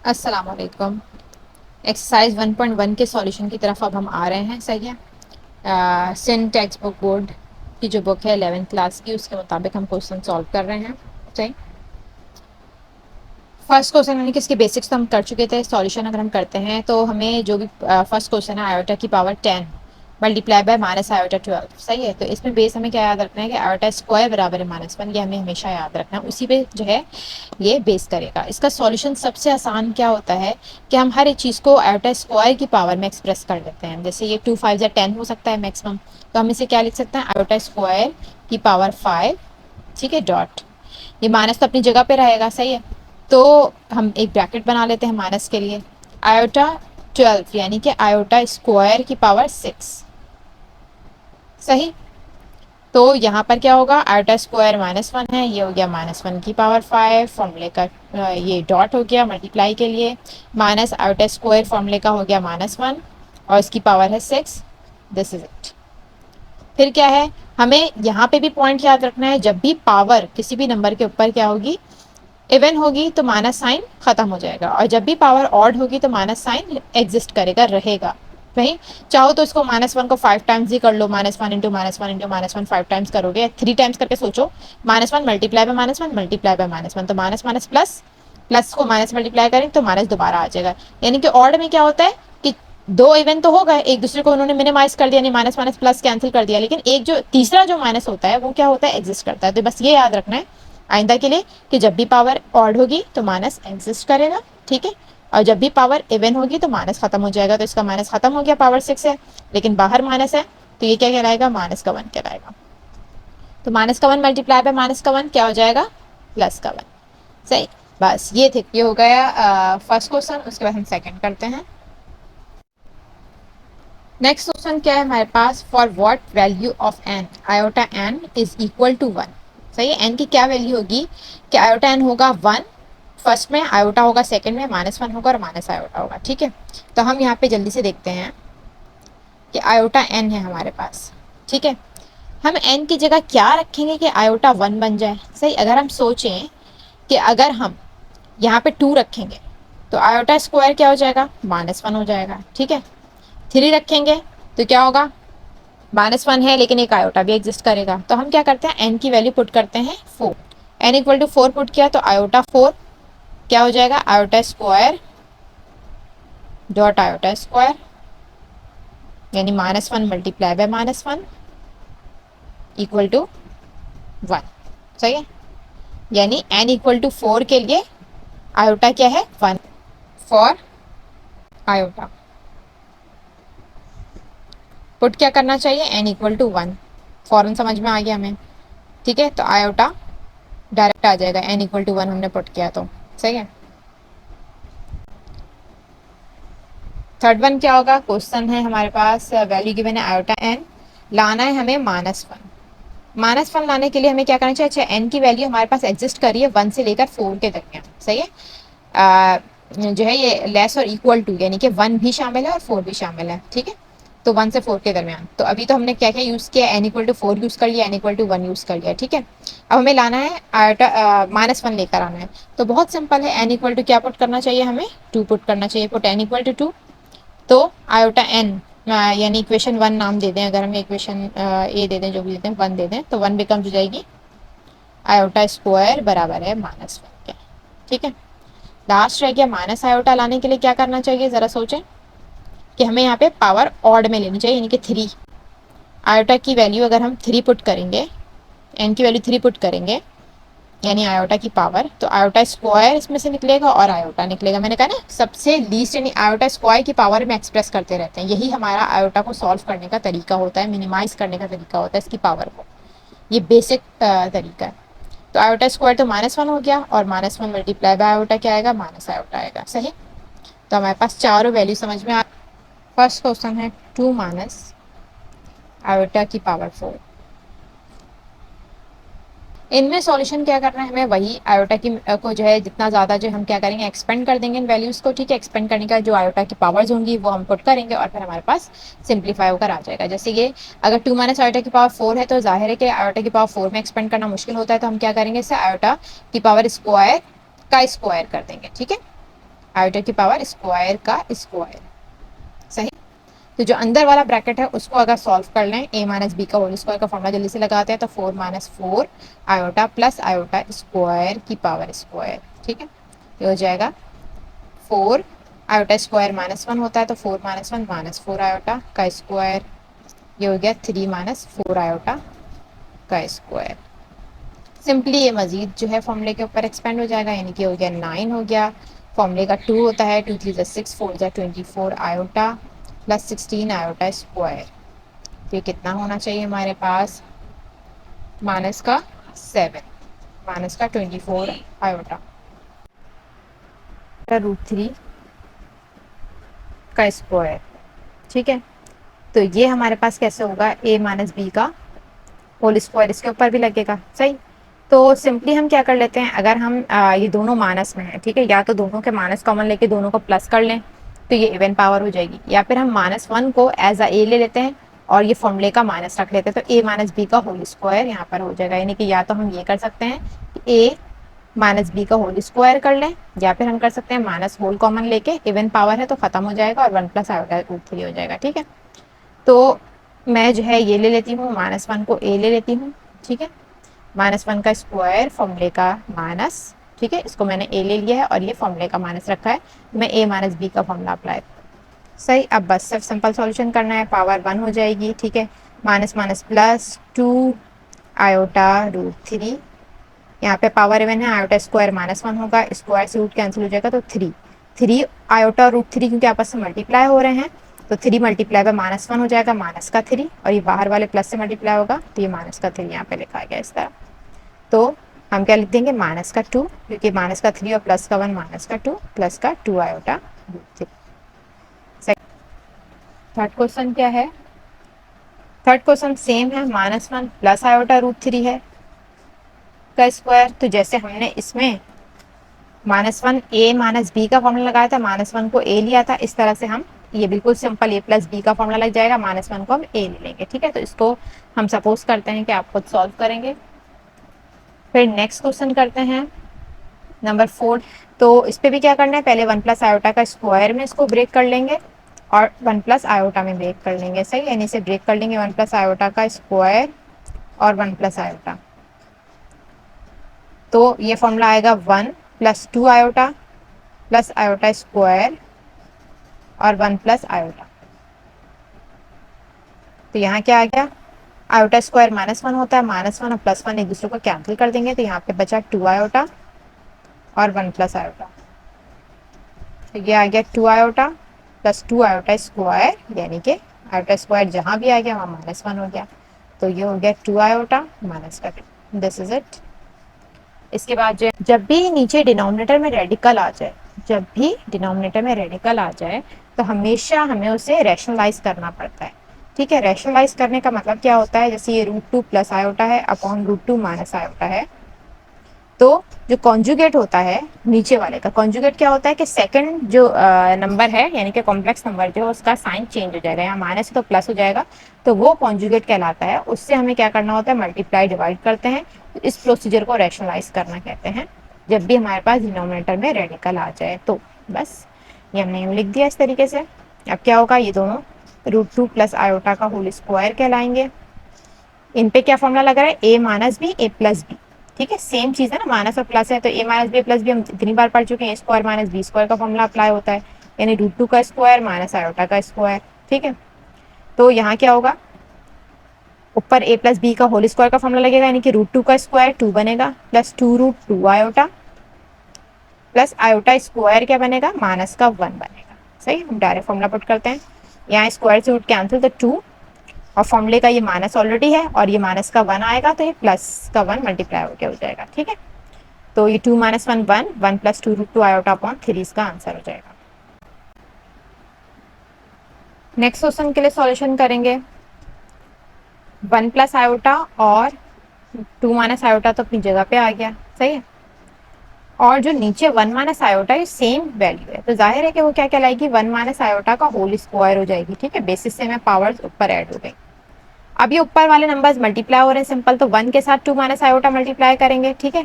अस्सलाम वालेकुम। एक्सरसाइज 1.1 के सॉल्यूशन की तरफ अब हम आ रहे हैं। सही है। सिन टेक्स्ट बुक बोर्ड की जो बुक है 11th क्लास की, उसके मुताबिक हम क्वेश्चन सॉल्व कर रहे हैं। सही। फर्स्ट क्वेश्चन यानी कि इसके बेसिक्स तो हम कर चुके थे। सॉल्यूशन अगर हम करते हैं तो हमें जो भी फर्स्ट क्वेश्चन है, आयोटा की power 10 multiply by minus iota 12। सही है। तो इसमें बेस हमें क्या याद रखना है कि आयोटा स्क्वायर बराबर है -1। ये हमें हमेशा याद रखना है, उसी पे जो है ये बेस करेगा। इसका सॉल्यूशन सबसे आसान क्या होता है कि हम हर एक चीज़ को आयोटा स्क्वायर की पावर में एक्सप्रेस कर देते हैं। जैसे ये 2 5 या 10 हो सकता है मैक्सिमम, तो हम इसे क्या लिख सकते हैं, आयोटा स्क्वायर की पावर 5। ठीक है, डॉट, ये माइनस तो अपनी जगह पे रहेगा। सही है। तो हम एक ब्रैकेट बना लेते हैं माइनस के लिए। आयोटा 12 यानी कि आयोटा स्क्वायर की पावर 6। सही। तो यहाँ पर क्या होगा, आयोटा स्क्वायर -1 है, ये हो गया -1 की पावर 5 फॉर्मूले का। ये डॉट हो गया मल्टीप्लाई के लिए, माइनस आयोटा स्क्वायर फॉर्मूले का हो गया -1 और इसकी पावर है 6। This is it. फिर क्या है, हमें यहाँ पे भी पॉइंट याद रखना है, जब भी पावर किसी भी नंबर के ऊपर क्या होगी, इवन होगी, तो माइनस साइन खत्म हो जाएगा, और जब भी पावर ऑड होगी तो माइनस साइन एग्जिस्ट करेगा, रहेगा। वही, चाहो तो इसको -1 को 5 टाइम्स ही कर लो, -1 इंटू -1 इंटू -1 5 टाइम्स करोगे, 3 टाइम्स करके सोचो। -1 मल्टीप्लाई बाय -1 मल्टीप्लाई बाय -1, तो माइनस माइनस प्लस, प्लस को माइनस मल्टीप्लाई करें तो माइनस दोबारा आ जाएगा। यानी कि ऑड में क्या होता है कि दो इवन तो हो गए, एक दूसरे को उन्होंने मिनिमाइज कर दिया, यानी माइनस माइनस प्लस कैंसिल कर दिया, लेकिन एक जो तीसरा जो माइनस होता है वो क्या होता है, एग्जिस्ट करता है। तो बस ये याद रखना है आइंदा के लिए कि जब भी पावर ऑड होगी तो माइनस एग्जिस्ट करेगा। ठीक है। और जब भी पावर इवन होगी तो माइनस खत्म हो जाएगा। तो इसका माइनस खत्म हो गया, पावर 6 है लेकिन बाहर माइनस है, तो ये क्या कहलाएगा, -1 कहलाएगा। तो -1 मल्टीप्लाई बाय -1 क्या हो जाएगा, +1। सही। बस ये थे, ये हो गया फर्स्ट क्वेश्चन। उसके बाद हम सेकंड करते हैं। नेक्स्ट क्वेश्चन क्या है हमारे पास, for what value of n iota n is equal to 1। सही है। एन की क्या वैल्यू होगी कि आयोटा एन होगा 1 फर्स्ट में, आयोटा होगा सेकंड में, -1 होगा और माइनस आयोटा होगा। ठीक है। तो हम यहाँ पे जल्दी से देखते हैं कि आयोटा एन है हमारे पास। ठीक है। हम एन की जगह क्या रखेंगे कि आयोटा 1 बन जाए। सही। अगर हम सोचें कि अगर हम यहाँ पे 2 रखेंगे तो आयोटा स्क्वायर क्या हो जाएगा, -1 हो जाएगा। ठीक है। 3 रखेंगे तो क्या होगा, -1 है लेकिन एक आयोटा भी एग्जिस्ट करेगा। तो हम क्या करते हैं, एन की वैल्यू पुट करते हैं 4। एन इक्वल टू 4 पुट किया तो आयोटा 4 क्या हो जाएगा, iota square dot iota square, यानी -1 मल्टीप्लाई बाय -1 इक्वल टू 1। सही है। यानी एन इक्वल टू 4 के लिए आयोटा क्या है, 1 फॉर आयोटा। पुट क्या करना चाहिए, एन इक्वल टू 1। फॉरन समझ में आ गया हमें। ठीक है। तो आयोटा डायरेक्ट आ जाएगा, एन इक्वल टू 1 हमने पुट किया तो। सही है। थर्ड वन क्या होगा, क्वेश्चन है हमारे पास, वैल्यू गिवन है आयोटा एन, लाना है हमें -1। -1 लाने के लिए हमें क्या करना चाहिए, अच्छा एन की वैल्यू हमारे पास एग्जिस्ट करी है 1 से लेकर 4 के दरमियान। सही है। जो है ये लेस और इक्वल टू, यानी कि 1 भी शामिल है और 4 भी शामिल है। ठीक है। तो 1 से 4 के दरमियान। तो अभी तो हमने क्या क्या यूज़ किया, एन इक्वल टू 4 यूज़ कर लिया, एन इक्वल टू 1 यूज़ कर लिया। ठीक है। अब हमें लाना है आयोटा -1 लेकर आना है। तो बहुत सिंपल है, एन इक्वल टू क्या पुट करना चाहिए, हमें 2 पुट करना चाहिए। पुट एन इक्वल टू 2, तो आयोटा एन यानी इक्वेशन 1 नाम दे दें, अगर हम इक्वेशन ए दे दें, जो भी देते हैं 1 दे दें, तो 1 बिकम्स हो जाएगी आयोटा स्क्वायर बराबर है -1 के। ठीक है। लास्ट रह गया माइनस आयोटा, लाने के लिए क्या करना चाहिए, ज़रा सोचें कि हमें यहाँ पे पावर ऑड में लेनी चाहिए, यानी कि 3। आयोटा की वैल्यू अगर हम 3 पुट करेंगे, एन की वैल्यू 3 पुट करेंगे, यानी आयोटा की पावर, तो आयोटा स्क्वायर इसमें से निकलेगा और आयोटा निकलेगा। मैंने कहा ना, सबसे लीस्ट यानी आयोटा स्क्वायर की पावर में एक्सप्रेस करते रहते हैं, यही हमारा आयोटा को सॉल्व करने का तरीका होता है, मिनिमाइज करने का तरीका होता है इसकी पावर को। ये बेसिक तरीका है। तो आयोटा स्क्वायर तो -1 हो गया, और -1 मल्टीप्लाई बाय आयोटा क्या आएगा, माइनस आयोटा आएगा। सही। तो हमारे पास चारों वैल्यू समझ में आ। फर्स्ट क्वेश्चन है 2 माइनस आयोटा की पावर 4। इनमें सॉल्यूशन क्या करना है हमें, वही आयोटा की को जो है जितना ज़्यादा जो हम क्या करेंगे, एक्सपेंड कर देंगे इन वैल्यूज़ को। ठीक है। एक्सपेंड करने का जो आयोटा की पावर्स होंगी वो हम पुट करेंगे और फिर हमारे पास सिंप्लीफाई होकर आ जाएगा। जैसे ये अगर 2 माइनस आयोटा की पावर 4 है, तो जाहिर है कि आयोटा की पावर 4 में एक्सपेंड करना मुश्किल होता है, तो हम क्या करेंगे, इससे आयोटा की पावर स्क्वायर का स्क्वायर कर देंगे। ठीक है। आयोटा की पावर स्क्वायर का स्क्वायर। सही। तो जो अंदर वाला ब्रैकेट है उसको अगर सॉल्व कर लें, a माइनस बी का होल स्क्वायर का फॉर्मूला जल्दी से लगाते हैं, तो 4 minus 4 iota plus iota square की पावर स्क्वायर। ठीक है, ये हो जाएगा 4 आयोटा स्क्वायर माइनस 1 होता है, तो 4 माइनस 1 माइनस 4 आयोटा का स्क्वायर। ये हो गया 3 माइनस 4 आयोटा का स्क्वायर। सिंपली ये मजीद जो है फॉर्मूले के ऊपर एक्सपेंड हो जाएगा, यानी कि हो गया 9 हो गया। फॉर्मूले का 2 होता है, 2 3 6 4 24 आयोटा प्लस 16 आयोटा स्क्वायर। तो ये कितना होना चाहिए हमारे पास, माइनस का 7 माइनस का 24 आयोटा √3 का स्क्वायर। ठीक है, तो ये हमारे पास कैसे होगा, a माइनस बी का होल स्क्वायर इसके ऊपर भी लगेगा। सही। तो सिंपली हम क्या कर लेते हैं, अगर हम ये दोनों माइनस में है, ठीक है, या तो दोनों के माइनस कॉमन लेके दोनों को प्लस कर लें तो ये इवन पावर हो जाएगी, या फिर हम -1 को एज अ ए ले लेते हैं और ये फॉर्मूले का माइनस रख लेते हैं, तो a माइनस बी का होल स्क्वायर यहाँ पर हो जाएगा। यानी कि या तो हम ये कर सकते हैं कि a माइनस बी का होल स्क्वायर कर लें, या फिर हम कर सकते हैं माइनस होल कॉमन लेके, इवन पावर है तो खत्म हो जाएगा और 1 प्लस √3 हो जाएगा। ठीक है, तो मैं जो है ये ले लेती हूँ, -1 को a ले लेती हूँ। ठीक है, -1 का स्क्वायर फॉर्मूले का माइनस। ठीक है, इसको मैंने a ले लिया है और ये फॉर्मूले का माइनस रखा है, मैं a माइनस बी का फॉर्मूला अप्लाई। सही। अब बस सिर्फ सिंपल सॉल्यूशन करना है, पावर 1 हो जाएगी। ठीक है, माइनस माइनस प्लस 2 आयोटा √3, यहाँ पे पावर इवन है, आयोटा स्क्वायर -1 होगा, स्क्वायर से रूट कैंसिल हो जाएगा, तो 3 आयोटा √3 क्योंकि आपस में मल्टीप्लाई हो रहे हैं, तो 3 मल्टीप्लाई बाय -1 हो जाएगा, माइनस का 3, और ये बाहर वाले प्लस से मल्टीप्लाई होगा तो ये माइनस का 3 यहाँ पे लिखा गया इस तरह। तो हम क्या लिख देंगे, माइनस का 2, क्योंकि माइनस का 3 और प्लस का 1, माइनस का 2 प्लस का 2 आयोटा √3। थर्ड क्वेश्चन क्या है, थर्ड क्वेश्चन सेम है, -1 प्लस आयोटा √3 है का स्क्वायर। तो जैसे हमने इसमें -1 a माइनस बी का फॉर्मूला लगाया था, -1 को a लिया था, इस तरह से हम ये बिल्कुल सिंपल a प्लस बी का फॉर्मूला लग जाएगा, -1 को हम a ले लेंगे। ठीक है, तो इसको हम सपोज करते हैं कि आप खुद सॉल्व करेंगे। फिर नेक्स्ट क्वेश्चन करते हैं नंबर 4। तो इस पे भी क्या करना है, पहले 1 प्लस आयोटा का स्क्वायर में इसको ब्रेक कर लेंगे और 1 प्लस आयोटा में ब्रेक कर लेंगे। सही, यानी इसे ब्रेक कर लेंगे 1 प्लस आयोटा का स्क्वायर और 1 प्लस आयोटा, तो ये फॉर्मूला आएगा 1 plus 2 iota plus iota square और 1 प्लस आयोटा। तो यहाँ क्या आ गया, आयोटा स्क्वायर -1 होता है, -1 और +1 एक दूसरे को कैंसिल कर देंगे, तो यहाँ पे बचा 2 आयोटा और 1 प्लस आयोटा। तो ये आ गया 2 आयोटा प्लस 2 आयोटा स्क्वायर, यानी कि आयोटा स्क्वायर जहाँ भी आ गया वहाँ -1 हो गया, तो ये हो गया 2 आयोटा माइनस का 2। This is it. इसके बाद जो जब भी नीचे डिनोमिनेटर में रेडिकल आ जाए, जब भी डिनोमिनेटर में रेडिकल आ जाए तो हमेशा हमें उसे रैशनलाइज करना पड़ता है। ठीक है, रैशनलाइज करने का मतलब क्या होता है, जैसे ये √2 प्लस आयोटा है अपॉन √2 माइनस आयोटा है, तो जो कॉन्जुगेट होता है नीचे वाले का, कॉन्जुगेट क्या होता है कि सेकंड जो नंबर है यानी कि कॉम्प्लेक्स नंबर जो उसका साइन चेंज हो जाएगा, यहाँ माइनस है तो प्लस हो जाएगा, तो वो कॉन्जुगेट कहलाता है। उससे हमें क्या करना होता है, मल्टीप्लाई डिवाइड करते हैं। तो इस प्रोसीजर को रैशनलाइज करना कहते हैं, जब भी हमारे पास डिनोमिनेटर में रेडिकल आ जाए। तो बस ये हमने लिख दिया इस तरीके से। अब क्या होगा, ये दोनों √2 प्लस आयोटा का होल स्क्वायर कहलाएंगे। इन पे क्या फॉर्मूला लग रहा है, a minus B a plus B. ठीक है, सेम चीज है ना, माइनस और प्लस है, तो a minus B plus B हम इतनी बार पढ़ चुके हैं, स्क्वायर माइनस बी स्क्वायर का फॉर्मूला अप्लाई होता है, यानी √2 का स्क्वायर माइनस आयोटा का स्क्वायर। ठीक है, तो यहाँ क्या होगा, ऊपर a प्लस बी का होल स्क्वायर का फॉर्मूला लगेगा, यानी कि √2 का स्क्वायर 2 बनेगा plus 2√2 iota plus iota square क्या बनेगा, माइनस का 1 बनेगा। सही, हम डायरेक्ट फॉर्मूला पुट करते हैं, यहाँ स्क्वायर से रूट कैंसिल, तो 2 और फॉर्मूले का ये माइनस ऑलरेडी है और ये माइनस का 1 आएगा, तो ये प्लस का 1 मल्टीप्लाई होकर हो जाएगा। ठीक है, तो ये 2 - 1 1 1 प्लस 2√2 आयोटा अपॉन 3 इसका आंसर हो जाएगा। नेक्स्ट क्वेश्चन के लिए सॉल्यूशन करेंगे। 1 प्लस आयोटा और 2 माइनस आयोटा तो अपनी जगह पे आ गया। सही है, और जो नीचे 1 माइनस आयोटा ये सेम वैल्यू है, तो जाहिर है कि वो क्या कहलाएगी, 1 माइनस आयोटा का होल स्क्वायर हो जाएगी। ठीक है, बेसिस से हमें पावर्स ऊपर ऐड हो गई। अब ये ऊपर वाले नंबर्स मल्टीप्लाई हो रहे हैं सिंपल, तो 1 के साथ 2 माइनस आयोटा मल्टीप्लाई करेंगे। ठीक है,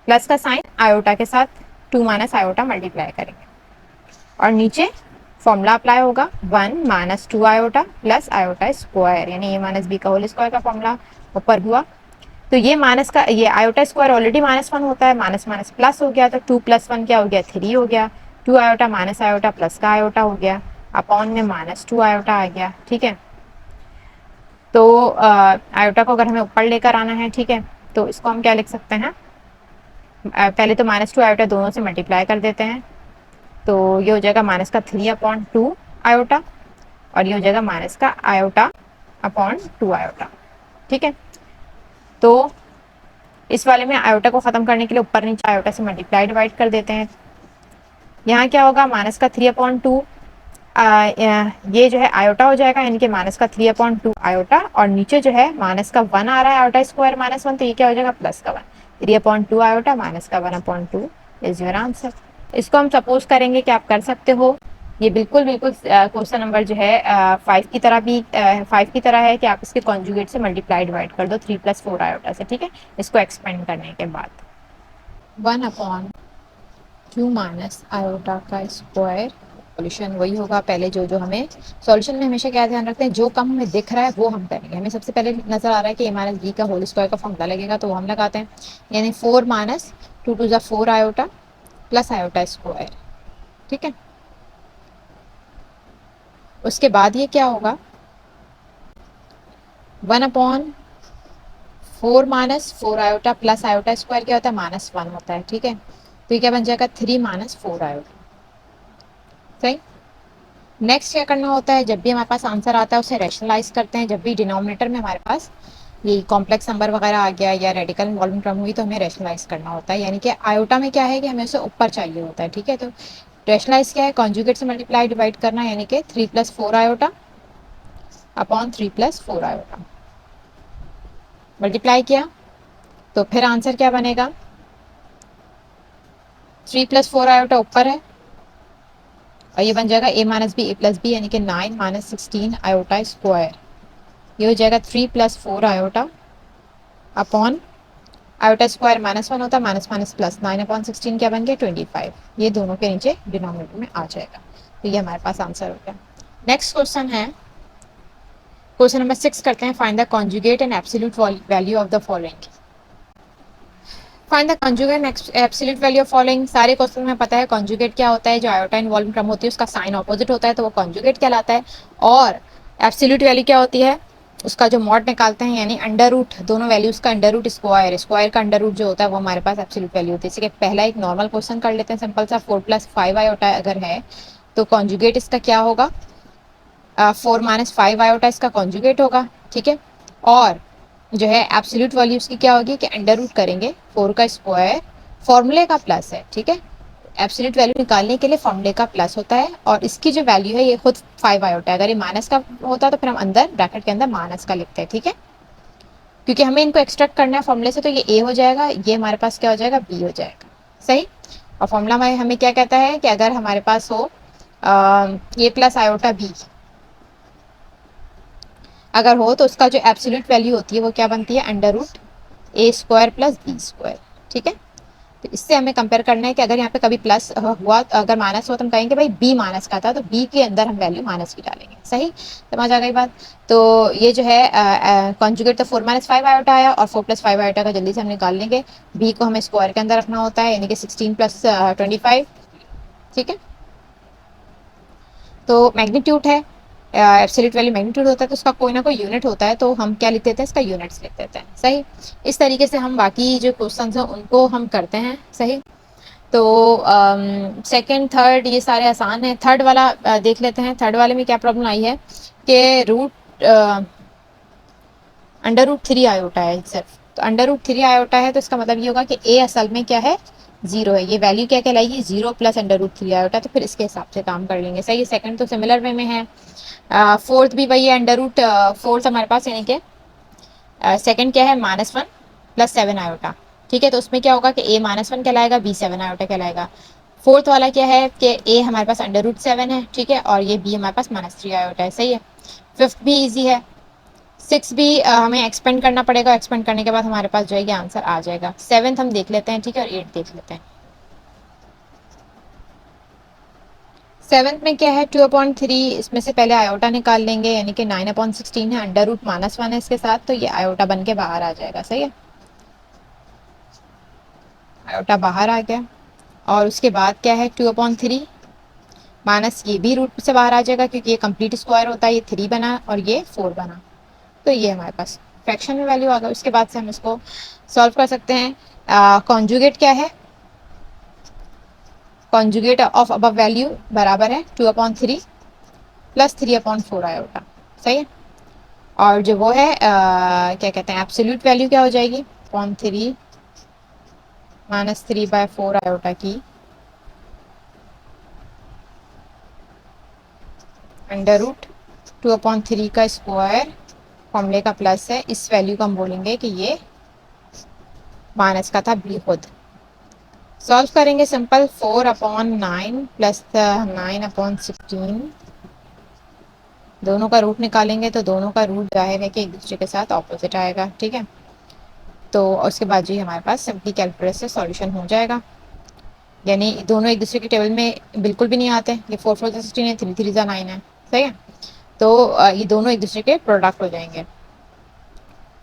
प्लस का साइन आयोटा के साथ 2 माइनस आयोटा मल्टीप्लाई करेंगे। और नीचे फॉर्मूला अप्लाई होगा 1 minus 2 iota plus iota square, यानी ए माइनस बी का होल स्क्वायर का फॉर्मूला ऊपर हुआ। तो ये माइनस का ये आयोटा स्क्वायर ऑलरेडी -1 होता है, माइनस माइनस प्लस हो गया, तो 2 + 1 क्या हो गया 3 हो गया। 2 आयोटा माइनस आयोटा प्लस का आयोटा हो गया, अपॉन में -2 आयोटा आ गया। ठीक है, तो आयोटा को अगर हमें ऊपर लेकर आना है, ठीक है, तो इसको हम क्या लिख सकते हैं, पहले तो -2 आयोटा दोनों से मल्टीप्लाई कर देते हैं, तो ये हो जाएगा माइनस का 3/2 आयोटा, और ये हो जाएगा माइनस का आयोटा अपॉन 2 आयोटा। ठीक है, तो इस वाले में आयोटा को खत्म करने के लिए ऊपर नीचे आयोटा से मल्टीप्लाई डिवाइड कर देते हैं। यहाँ क्या होगा, माइनस का 3/2, ये जो है आयोटा हो जाएगा, यानी कि माइनस का 3/2 आयोटा, और नीचे जो है माइनस का 1 आ रहा है, आयोटा स्क्वायर -1, तो ये क्या हो जाएगा प्लस का 1, 3/2 आयोटा माइनस का 1/2 इज योर आंसर। इसको हम सपोज करेंगे कि आप कर सकते हो, ये बिल्कुल बिल्कुल क्वेश्चन नंबर जो है 5 की तरह भी 5 की तरह है कि आप इसके कॉन्जुगेट से मल्टीप्लाई डिवाइड कर दो 3 + 4 आयोटा से। ठीक है, इसको एक्सपेंड करने के बाद 1/2 माइनस आयोटा का स्क्वायर, सॉल्यूशन वही होगा पहले जो जो हमें सॉल्यूशन में हमेशा क्या ध्यान रखते हैं, जो कम हमें दिख रहा है वो हम करेंगे। हमें सबसे पहले नजर आ रहा है कि a - b का होल स्क्वायर का फॉर्मूला लगेगा, तो वो हम लगाते हैं, यानी 4 - 2 * 4 आयोटा प्लस आयोटा स्क्वायर। ठीक है, उसके बाद ये क्या होगा, 1/4 - 4 आयोटा प्लस आयोटा स्क्वायर क्या होता है, -1 होता है। ठीक है, तो ये क्या बन जाएगा 3 - 4 आयोटा। सही, नेक्स्ट क्या करना होता है, जब भी हमारे पास आंसर आता है उसे रैशनलाइज करते हैं। जब भी डिनोमिनेटर में हमारे पास ये कॉम्प्लेक्स नंबर वगैरह आ गया या रेडिकल इन्वॉल्वमेंट टर्म हुई, तो हमें रैशनलाइज करना होता है, यानी कि आयोटा में क्या है कि हमें उसे ऊपर चाहिए होता है। ठीक है, तो रैशनलाइज क्या है, कॉन्जुगेट से मल्टीप्लाई डिवाइड करना, यानी कि 3 + 4 आयोटा अपॉन 3 + 4 आयोटा मल्टीप्लाई किया, तो फिर आंसर क्या बनेगा, 3 + 4 आयोटा ऊपर है, और ये बन जाएगा a - b a + b, यानी कि 9 - 16 आयोटा स्क्वायर। ये हो जाएगा 3 + 4 आयोटा अपॉन आयोटा स्क्वायर -1 होता है, माइनस माइनस प्लस, 9/16 क्या बन गया 25। ये दोनों के नीचे डिनोमिनेटर में आ जाएगा, तो ये हमारे पास आंसर हो गया। नेक्स्ट क्वेश्चन है, क्वेश्चन नंबर 6 करते हैं, find the conjugate and absolute value of the following. Find the conjugate and absolute value of following. सारे क्वेश्चन में पता है कॉन्जुगेट क्या होता है, जो आयोटा इन्वॉल्व टर्म होती है उसका साइन ऑपोजिट होता है, तो वो कॉन्जुगेट कहलाता है। और एब्सोल्यूट वैल्यू क्या होती है, उसका जो मॉड निकालते हैं, यानी अंडर रूट, दोनों वैल्यूज का अंडर रूट स्क्वायर, स्क्वायर का अंडर रूट जो होता है वो हमारे पास एब्सोल्यूट वैल्यू होती है। जैसे कि पहला एक नॉर्मल क्वेश्चन कर लेते हैं, सिंपल सा, 4 + 5 आयोटा अगर है तो कॉन्जुगेट इसका क्या होगा, 4 - 5 आयोटा इसका कॉन्जुगेट होगा। ठीक है, और जो है एब्सोल्यूट वैल्यू उसकी क्या होगी कि अंडर रूट करेंगे 4 का स्क्वायर, फॉर्मूले का प्लस है। ठीक है, एब्सोल्यूट वैल्यू निकालने के लिए फॉर्मूले का प्लस होता है, और इसकी जो वैल्यू है ये खुद 5 आयोटा है। अगर ये माइनस का होता तो फिर हम अंदर ब्रैकेट के अंदर माइनस का लिखते हैं। ठीक है, क्योंकि हमें इनको एक्सट्रैक्ट करना है फॉर्मूले से, तो ये ए हो जाएगा, ये हमारे पास क्या हो जाएगा बी हो जाएगा। सही, और फॉर्मूला में हमें क्या कहता है कि अगर हमारे पास हो ए प्लस आयोटा बी अगर हो, तो उसका जो एब्सोल्यूट वैल्यू होती है वो क्या बनती है, अंडर रूट ए स्क्वायर प्लस बी स्क्वायर। ठीक है, तो इससे हमें कंपेयर करना है कि अगर यहाँ पे कभी प्लस हुआ, अगर माइनस हुआ तो हम कहेंगे भाई बी माइनस का था, तो बी के अंदर हम वैल्यू माइनस की डालेंगे। सही, समझ आ गई बात। तो ये जो है कॉन्जुगेट तो 4 - 5 आयोटा आया, और 4 + 5 आयोटा का जल्दी से हम निकाल लेंगे। बी को हमें स्क्वायर के अंदर रखना होता है, यानी कि 16 + 25। ठीक है, तो मैग्नीट्यूड है, एब्सोल्यूट वैल्यू मैग्नीट्यूड होता है, तो उसका कोई ना कोई यूनिट होता है, तो हम क्या लिख देते हैं, इसका यूनिट्स लिख देते हैं। सही, इस तरीके से हम बाकी जो क्वेश्चन हैं उनको हम करते हैं। सही, तो सेकंड थर्ड ये सारे आसान हैं। थर्ड वाला देख लेते हैं। थर्ड वाले में क्या प्रॉब्लम आई है कि रूट अंडर रूट 3 आयोटा है सिर्फ, तो अंडर रूट 3 आयोटा है, तो इसका मतलब ये होगा कि ए असल में क्या है, 0 है। ये वैल्यू क्या कहलाएगी, 0 + अंडर रूट 3 आयोटा, तो फिर इसके हिसाब से काम कर लेंगे। सही है, सेकंड तो सिमिलर वे में है। फोर्थ भी वही है, अंडर रूट फोर्थ हमारे पास, यानी कि सेकंड क्या है, -1 + 7 आयोटा। ठीक है, तो उसमें क्या होगा कि ए -1 कहलाएगा, बी 7 आयोटा कहलाएगा। फोर्थ वाला क्या है कि ए हमारे पास अंडर रूट 7 है, ठीक है, और ये बी हमारे पास -3 आयोटा है। सही है, फिफ्थ भी इजी है। सिक्स भी हमें एक्सपेंड करना पड़ेगा, एक्सपेंड करने के बाद हमारे पास जो है ये आंसर आ जाएगा। सेवन्थ हम देख लेते हैं, ठीक है, और 8 देख लेते हैं। सेवन्थ में क्या है 2/3, इसमें से पहले आयोटा निकाल लेंगे, यानी कि 9/16 है, अंडर रूट -1 है इसके साथ, तो ये आयोटा बन के बाहर आ जाएगा। सही है, आयोटा बाहर आ गया। और उसके बाद क्या है 2/3 माइनस, ये भी रूट से बाहर आ जाएगा क्योंकि ये कंप्लीट स्क्वायर होता है, ये 3 बना और ये 4 बना, तो ये हमारे पास फ्रैक्शन में वैल्यू आ गई। उसके बाद से हम इसको सॉल्व कर सकते हैं। कॉन्जुगेट क्या है, कॉन्जुगेट ऑफ अबव वैल्यू बराबर है 2/3 प्लस 3/4 आयोटा। सही है, और जो वो है क्या कहते हैं एब्सोल्यूट वैल्यू क्या हो जाएगी, 0.3 -3/4 आयोटा की अंडर रूट 2/3 का स्क्वायर, फॉर्मूले का प्लस है, इस वैल्यू को हम बोलेंगे कि ये माइनस का था बी खुद। सॉल्व करेंगे सिंपल, 4/9 प्लस 9/16, दोनों का रूट निकालेंगे तो दोनों का रूट जाहिर है कि एक दूसरे के साथ ऑपोजिट आएगा। ठीक है, तो उसके बाद जी हमारे पास सिंपली कैलकुलस से सॉल्यूशन हो जाएगा, यानी दोनों एक दूसरे के टेबल में बिल्कुल भी नहीं आते। ये 4 4 16 है, 3 3 9 है। सही है, तो ये दोनों एक दूसरे के प्रोडक्ट हो जाएंगे।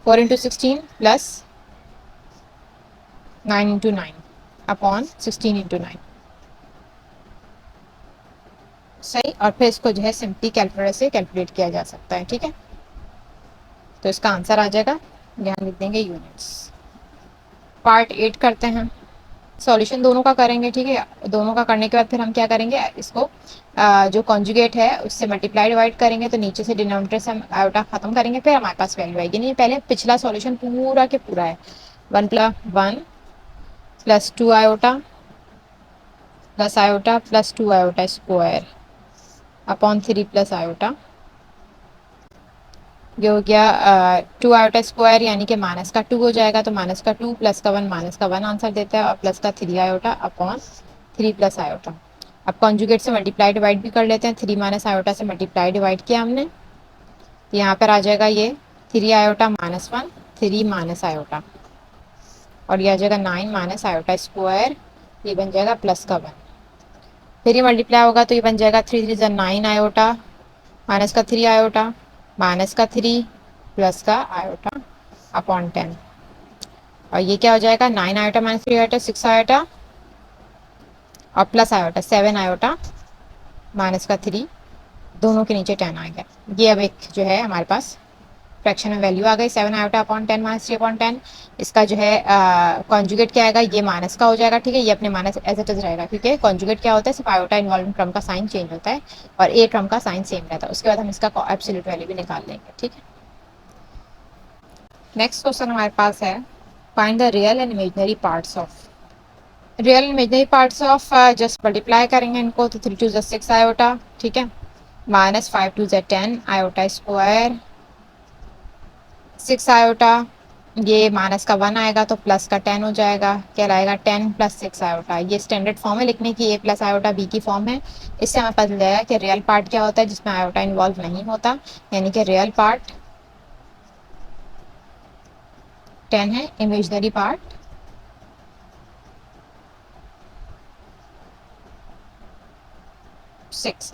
4 × 16 प्लस 9 × 9/16 × 9। सही, और फिर इसको जो है सिंपली कैलकुलेटर से कैलकुलेट किया जा सकता है। ठीक है, तो इसका आंसर आ जाएगा, यहाँ लिख देंगे यूनिट्स। पार्ट 8 करते हैं, सॉल्यूशन दोनों का करेंगे। ठीक है, दोनों का करने के बाद फिर हम क्या करेंगे, इसको जो कॉन्जुगेट है उससे मल्टीप्लाई डिवाइड करेंगे, तो नीचे से डिनोमिनेटर से हम आयोटा खत्म करेंगे, फिर हमारे पास वैल्यू आएगी। नहीं, पहले पिछला सॉल्यूशन पूरा के पूरा है, 1 + 2 iota plus iota plus 2 iota square upon 3 plus iota, ये हो गया 2 आयोटा स्क्वायर, यानी कि -2 हो जाएगा, तो -2 प्लस का 1 -1 आंसर देता है, और प्लस का 3 आयोटा अपॉन 3 प्लस आयोटा। अब कॉन्जुगेट से मल्टीप्लाई डिवाइड भी कर लेते हैं, 3 माइनस आयोटा से मल्टीप्लाई डिवाइड किया हमने, तो यहाँ पर आ जाएगा ये 3 आयोटा -1 3 माइनस आयोटा, और ये आ जाएगा 9 माइनस आयोटा स्क्वायर, ये बन जाएगा प्लस का 1। फिर ये मल्टीप्लाई होगा तो ये बन जाएगा 3 3 9 आयोटा माइनस का 3 आयोटा माइनस का 3 प्लस का आयोटा अपॉन 10, और ये क्या हो जाएगा 9 आयोटा माइनस 3 आयोटा 6 आयोटा और प्लस आयोटा 7 आयोटा माइनस का 3, दोनों के नीचे 10 आ गया। ये अब एक जो है हमारे पास फ्रैक्शन में वैल्यू आ गई 7 आयोटा अपॉन 10 माइनस 3/10। इसका जो है कॉन्जुगेट क्या आएगा, ये माइनस का हो जाएगा। ठीक है, ये अपने माइनस एज इट इज रहेगा, क्योंकि कॉन्जुगेट क्या होता है, सिर्फ आयोटा इन्वॉल्व टर्म का साइन चेंज होता है और ए टर्म का साइन सेम रहता है। उसके बाद हम इसका एब्सोल्यूट वैल्यू भी निकाल लेंगे। ठीक है, नेक्स्ट क्वेश्चन हमारे पास है, find the real and imaginary parts of, real imaginary parts of, just multiply करेंगे इनको, तो 3 2 6 आयोटा, ठीक है, -5 2 10 आयोटा स्क्वायर 6 आयोटा, ये माइनस का 1 आएगा तो प्लस का 10 हो जाएगा, क्या लाएगा 10 + 6 आयोटा। ये स्टैंडर्ड फॉर्म है लिखने की, a + आयोटा b की फॉर्म है। इससे हमें पता चलेगा कि रियल पार्ट क्या होता है जिसमें आयोटा इन्वॉल्व नहीं होता, यानी कि रियल पार्ट 10 है, इमेजिनरी पार्ट 6।